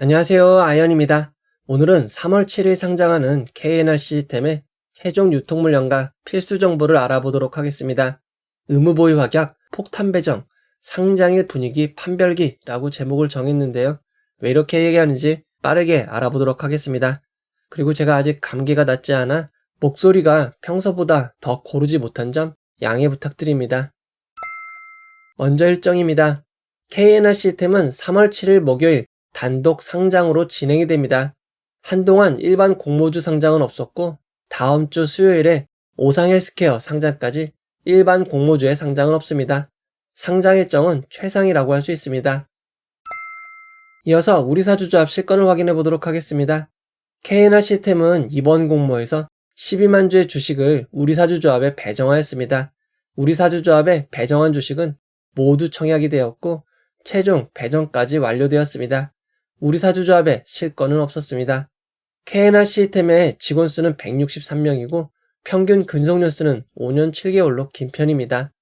안녕하세요. 아이언입니다. 오늘은 3월 7일 상장하는 KNR 시스템의 최종 유통물량과 필수 정보를 알아보도록 하겠습니다. 의무보유 확약, 폭탄 배정, 상장일 분위기 판별기라고 제목을 정했는데요. 왜 이렇게 얘기하는지 빠르게 알아보도록 하겠습니다. 그리고 제가 아직 감기가 낫지 않아 목소리가 평소보다 더 고르지 못한 점 양해 부탁드립니다. 먼저 일정입니다. KNR 시스템은 3월 7일 목요일 단독 상장으로 진행이 됩니다. 한동안 일반 공모주 상장은 없었고 다음 주 수요일에 오상헬스케어 상장까지 일반 공모주의 상장은 없습니다. 상장 일정은 최상이라고 할 수 있습니다. 이어서 우리사주조합 실권을 확인해 보도록 하겠습니다. KNR 시스템은 이번 공모에서 12만 주의 주식을 우리사주조합에 배정하였습니다. 우리사주조합에 배정한 주식은 모두 청약이 되었고 최종 배정까지 완료되었습니다. 우리사주조합에 실권은 없었습니다. KNR 시스템의 직원 수는 163명이고 평균 근속년 수는 5년 7개월로 긴 편입니다.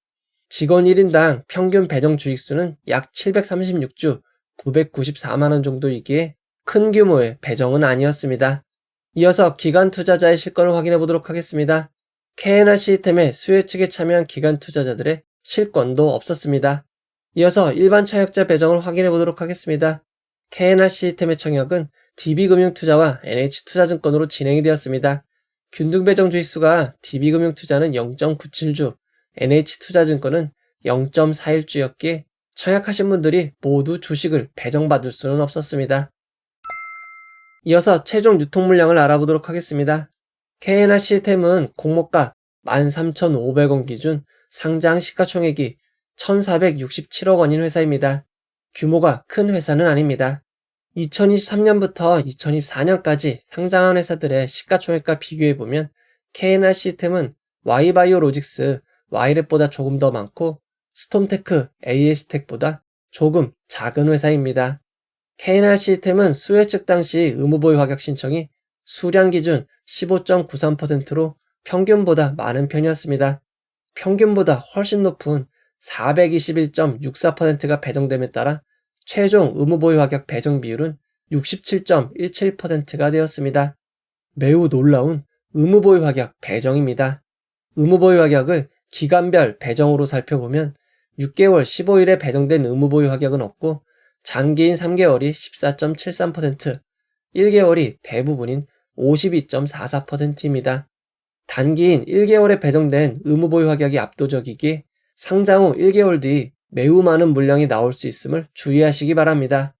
직원 1인당 평균 배정 주익수는 약 736주 994만원 정도이기에 큰 규모의 배정은 아니었습니다. 이어서 기관 투자자의 실권을 확인해 보도록 하겠습니다. KNR 시스템의 수혜 측에 참여한 기관 투자자들의 실권도 없었습니다. 이어서 일반 청약자 배정을 확인해 보도록 하겠습니다. KNR 시스템의 청약은 DB금융투자와 NH투자증권으로 진행이 되었습니다. 균등 배정 주식수가 DB금융투자는 0.97주, NH투자증권은 0.41주였기에 청약하신 분들이 모두 주식을 배정받을 수는 없었습니다. 이어서 최종 유통물량을 알아보도록 하겠습니다. KNR 시스템은 공모가 13,500원 기준 상장 시가총액이 1,467억 원인 회사입니다. 규모가 큰 회사는 아닙니다. 2023년부터 2024년까지 상장한 회사들의 시가총액과 비교해보면 KNR 시스템은 Y바이오로직스, Y랩보다 조금 더 많고 스톰테크, AS텍보다 조금 작은 회사입니다. KNR 시스템은 수혜 측 당시 의무보유 확약 신청이 수량 기준 15.93%로 평균보다 많은 편이었습니다. 평균보다 훨씬 높은 421.64%가 배정됨에 따라 최종 의무보유 확약 배정 비율은 67.17%가 되었습니다. 매우 놀라운 의무보유 확약 배정입니다. 의무보유 확약을 기간별 배정으로 살펴보면 6개월 15일에 배정된 의무보유 확약은 없고 장기인 3개월이 14.73%, 1개월이 대부분인 52.44%입니다. 단기인 1개월에 배정된 의무보유 확약이 압도적이기에 상장 후 1개월 뒤 매우 많은 물량이 나올 수 있음을 주의하시기 바랍니다.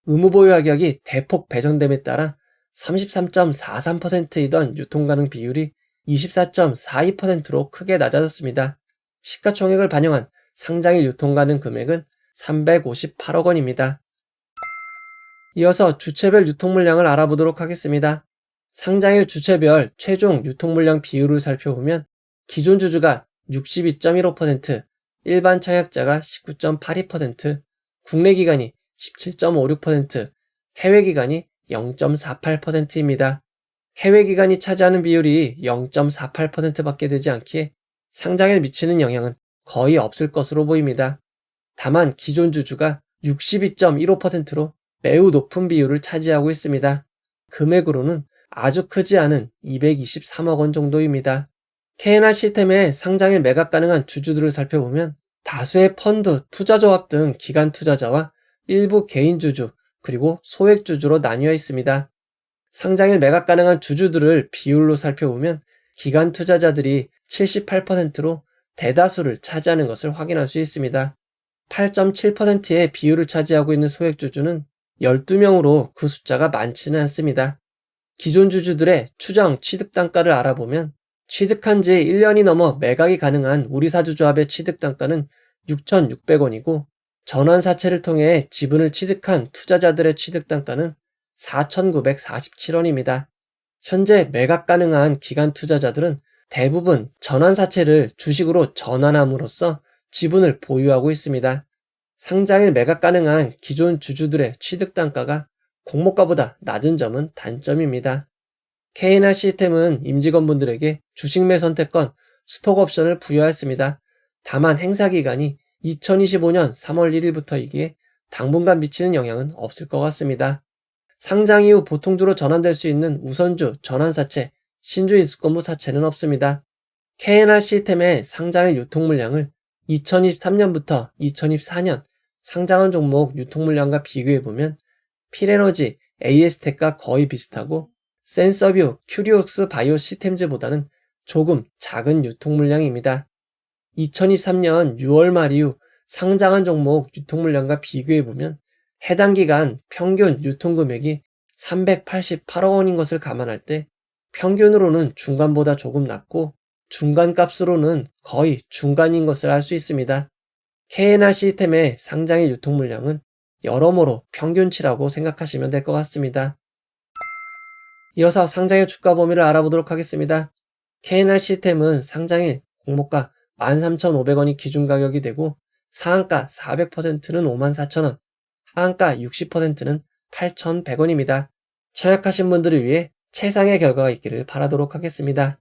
의무보유 확약이 대폭 배정됨에 따라 33.43%이던 유통가능 비율이 24.42%로 크게 낮아졌습니다. 시가총액을 반영한 상장일 유통가능 금액은 358억 원입니다. 이어서 주체별 유통물량을 알아보도록 하겠습니다. 상장일 주체별 최종 유통물량 비율을 살펴보면 기존 주주가 62.15%, 일반 청약자가 19.82%, 국내 기관이 17.56%, 해외 기관이 0.48%입니다. 해외 기관이 차지하는 비율이 0.48%밖에 되지 않기에 상장에 미치는 영향은 거의 없을 것으로 보입니다. 다만 기존 주주가 62.15%로 매우 높은 비율을 차지하고 있습니다. 금액으로는 아주 크지 않은 223억 원 정도입니다. KNR 시스템의 상장일 매각 가능한 주주들을 살펴보면 다수의 펀드, 투자조합 등 기관 투자자와 일부 개인 주주, 그리고 소액 주주로 나뉘어 있습니다. 상장일 매각 가능한 주주들을 비율로 살펴보면 기관 투자자들이 78%로 대다수를 차지하는 것을 확인할 수 있습니다. 8.7%의 비율을 차지하고 있는 소액 주주는 12명으로 그 숫자가 많지는 않습니다. 기존 주주들의 추정 취득 단가를 알아보면 취득한 지 1년이 넘어 매각이 가능한 우리사주조합의 취득 단가는 6,600원이고 전환사채를 통해 지분을 취득한 투자자들의 취득 단가는 4,947원입니다. 현재 매각 가능한 기관 투자자들은 대부분 전환사채를 주식으로 전환함으로써 지분을 보유하고 있습니다. 상장일 매각 가능한 기존 주주들의 취득 단가가 공모가보다 낮은 점은 단점입니다. KNR 시스템은 임직원분들에게 주식매 선택권, 스톡옵션을 부여했습니다. 다만 행사기간이 2025년 3월 1일부터이기에 당분간 미치는 영향은 없을 것 같습니다. 상장 이후 보통주로 전환될 수 있는 우선주, 전환사채, 신주 인수권부 사채는 없습니다. K&R 시스템의 상장일 유통물량을 2023년부터 2024년 상장한 종목 유통물량과 비교해보면 필에너지, AS텍과 거의 비슷하고 센서뷰, 큐리옥스 바이오 시스템즈보다는 조금 작은 유통물량입니다. 2023년 6월 말 이후 상장한 종목 유통물량과 비교해보면 해당 기간 평균 유통금액이 388억 원인 것을 감안할 때 평균으로는 중간보다 조금 낮고 중간값으로는 거의 중간인 것을 알 수 있습니다. K&R 시스템의 상장일 유통물량은 여러모로 평균치라고 생각하시면 될 것 같습니다. 이어서 상장일 주가 범위를 알아보도록 하겠습니다. K&R 시스템은 상장일 공모가 13,500원이 기준 가격이 되고 상한가 400%는 54,000원, 하한가 60%는 8,100원입니다. 청약하신 분들을 위해 최상의 결과가 있기를 바라도록 하겠습니다.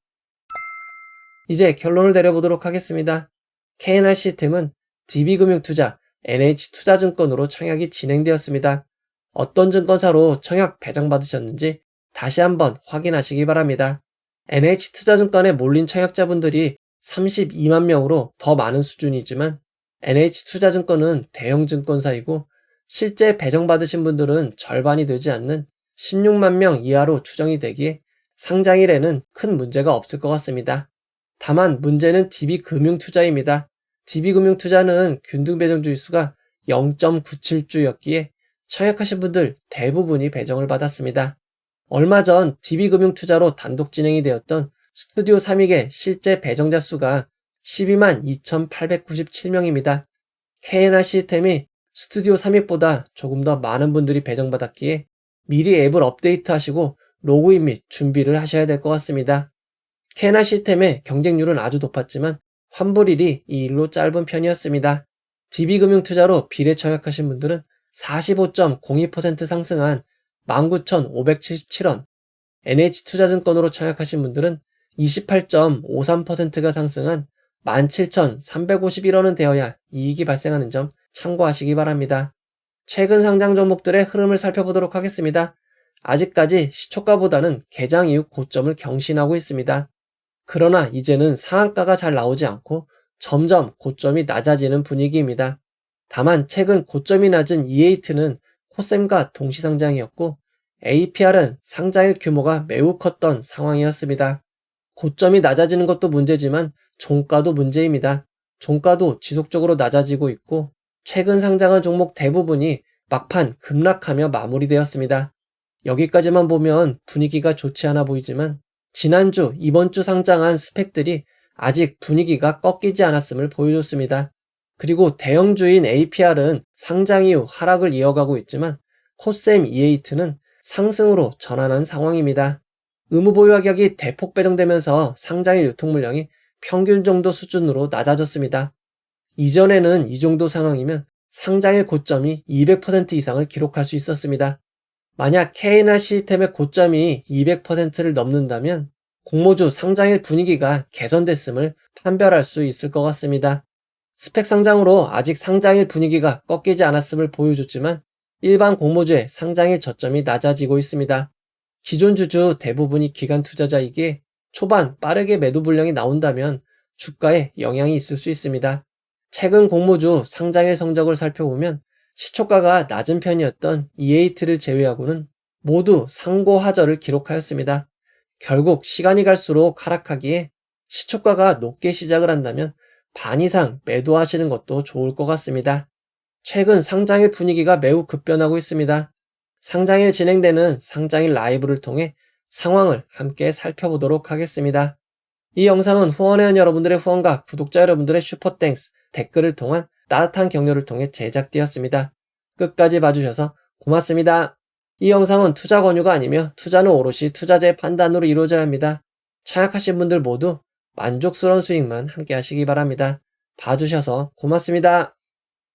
이제 결론을 내려보도록 하겠습니다. K&R 시스템은 DB금융투자, NH투자증권으로 청약이 진행되었습니다. 어떤 증권사로 청약 배정받으셨는지 다시 한번 확인하시기 바랍니다. NH투자증권에 몰린 청약자분들이 32만 명으로 더 많은 수준이지만 NH투자증권은 대형 증권사이고 실제 배정받으신 분들은 절반이 되지 않는 16만 명 이하로 추정이 되기에 상장일에는 큰 문제가 없을 것 같습니다. 다만 문제는 DB금융투자입니다. DB금융투자는 균등배정주의 수가 0.97주였기에 청약하신 분들 대부분이 배정을 받았습니다. 얼마 전 DB금융투자로 단독 진행이 되었던 스튜디오 3윅의 실제 배정자 수가 12만 2,897명입니다. K&R 시스템이 스튜디오 3윅보다 조금 더 많은 분들이 배정받았기에 미리 앱을 업데이트하시고 로그인 및 준비를 하셔야 될 것 같습니다. K&R 시스템의 경쟁률은 아주 높았지만 환불일이 이 일로 짧은 편이었습니다. DB금융투자로 비례 청약하신 분들은 45.02% 상승한 19,577원, NH투자증권으로 청약하신 분들은 28.53%가 상승한 17,351원은 되어야 이익이 발생하는 점 참고하시기 바랍니다. 최근 상장 종목들의 흐름을 살펴보도록 하겠습니다. 아직까지 시초가보다는 개장 이후 고점을 경신하고 있습니다. 그러나 이제는 상한가가 잘 나오지 않고 점점 고점이 낮아지는 분위기입니다. 다만 최근 고점이 낮은 E8는 코셈과 동시상장이었고 APR은 상장일 규모가 매우 컸던 상황이었습니다. 고점이 낮아지는 것도 문제지만 종가도 문제입니다. 종가도 지속적으로 낮아지고 있고 최근 상장한 종목 대부분이 막판 급락하며 마무리되었습니다. 여기까지만 보면 분위기가 좋지 않아 보이지만 지난주, 이번주 상장한 스펙들이 아직 분위기가 꺾이지 않았음을 보여줬습니다. 그리고 대형주인 APR은 상장 이후 하락을 이어가고 있지만 코셈 E8는 상승으로 전환한 상황입니다. 의무보유 가격이 대폭 배정되면서 상장일 유통물량이 평균 정도 수준으로 낮아졌습니다. 이전에는 이 정도 상황이면 상장일 고점이 200% 이상을 기록할 수 있었습니다. 만약 K&R 시스템의 고점이 200%를 넘는다면 공모주 상장일 분위기가 개선됐음을 판별할 수 있을 것 같습니다. 스펙 상장으로 아직 상장일 분위기가 꺾이지 않았음을 보여줬지만 일반 공모주의 상장일 저점이 낮아지고 있습니다. 기존 주주 대부분이 기관 투자자이기에 초반 빠르게 매도 물량이 나온다면 주가에 영향이 있을 수 있습니다. 최근 공모주 상장일 성적을 살펴보면 시초가가 낮은 편이었던 E8를 제외하고는 모두 상고 하저를 기록하였습니다. 결국 시간이 갈수록 하락하기에 시초가가 높게 시작을 한다면 반 이상 매도하시는 것도 좋을 것 같습니다. 최근 상장일 분위기가 매우 급변하고 있습니다. 상장일 진행되는 상장일 라이브를 통해 상황을 함께 살펴보도록 하겠습니다. 이 영상은 후원회원 여러분들의 후원과 구독자 여러분들의 슈퍼땡스, 댓글을 통한 따뜻한 격려를 통해 제작되었습니다. 끝까지 봐주셔서 고맙습니다. 이 영상은 투자 권유가 아니며 투자는 오롯이 투자자의 판단으로 이루어져야 합니다. 청약하신 분들 모두 만족스러운 수익만 함께 하시기 바랍니다. 봐주셔서 고맙습니다.